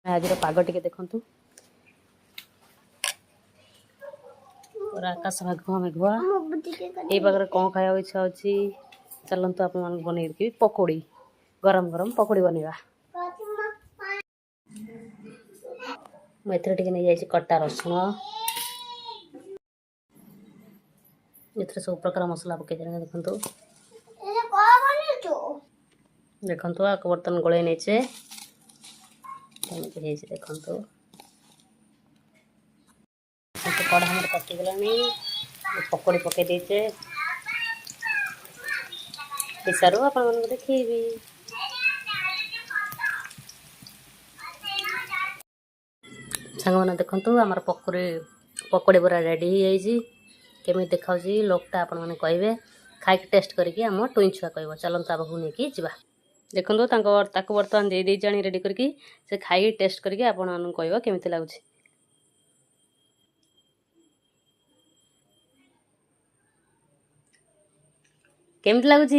आज पाग टे देखु पूरा आकाश मेघुआ मेघुआ ये पाखे कौन खाया इच्छा अच्छी चलतु आप बनई पकोड़ी गरम गरम पकोड़ी बनवा मुझे नहीं जाइए कटा रसुण ये सब प्रकार मसला पकई देखु देखु आपको बर्तन गोल नहींचे देखु कड़ा हमारे कटिगला पकोड़ी पकई देचे पिसारू आप देखी सांग मैंने देखु आम पकोड़ी पकोड़ी पूरा रेडी हो केमी देखा लोकटा आपण मैंने कहे खाई टेस्ट करके आम टुई छुआ कह चलता आगे नहीं जा देखो बर्तमान दे जानी रेडी करके से खाई टेस्ट करके आपण कह केमी लगुच केमती लगुच